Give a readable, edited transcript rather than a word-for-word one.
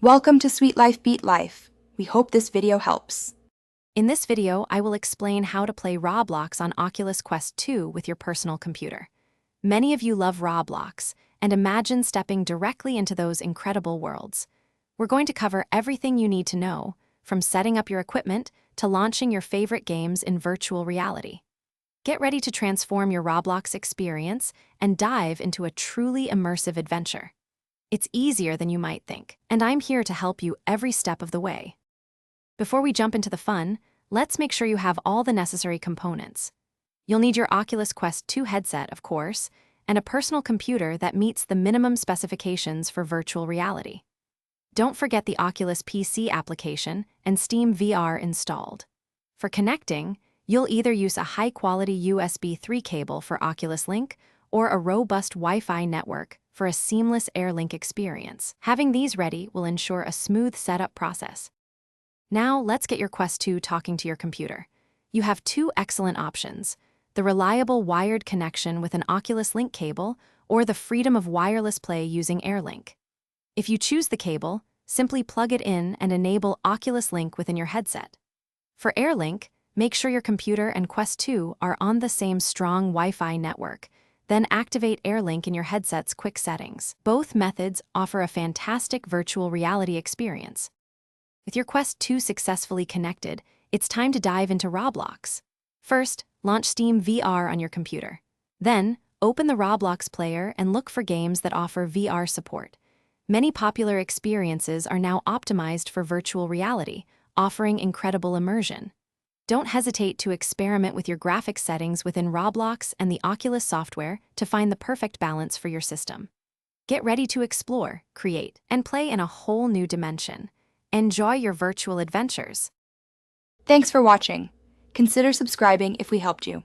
Welcome to Sweet Life Beat Life. We hope this video helps. In this video, I will explain how to play Roblox on Oculus Quest 2 with your personal computer. Many of you love Roblox and imagine stepping directly into those incredible worlds. We're going to cover everything you need to know, from setting up your equipment to launching your favorite games in virtual reality. Get ready to transform your Roblox experience and dive into a truly immersive adventure. It's easier than you might think, and I'm here to help you every step of the way. Before we jump into the fun, let's make sure you have all the necessary components. You'll need your Oculus Quest 2 headset, of course, and a personal computer that meets the minimum specifications for virtual reality. Don't forget the Oculus PC application and Steam VR installed. For connecting, you'll either use a high-quality USB 3 cable for Oculus Link or a robust Wi-Fi network for a seamless AirLink experience. Having these ready will ensure a smooth setup process. Now, let's get your Quest 2 talking to your computer. You have two excellent options: the reliable wired connection with an Oculus Link cable or the freedom of wireless play using AirLink. If you choose the cable, simply plug it in and enable Oculus Link within your headset. For AirLink, make sure your computer and Quest 2 are on the same strong Wi-Fi network. Then activate AirLink in your headset's quick settings. Both methods offer a fantastic virtual reality experience. With your Quest 2 successfully connected, it's time to dive into Roblox. First, launch Steam VR on your computer. Then, open the Roblox player and look for games that offer VR support. Many popular experiences are now optimized for virtual reality, offering incredible immersion. Don't hesitate to experiment with your graphics settings within Roblox and the Oculus software to find the perfect balance for your system. Get ready to explore, create, and play in a whole new dimension. Enjoy your virtual adventures. Thanks for watching. Consider subscribing if we helped you.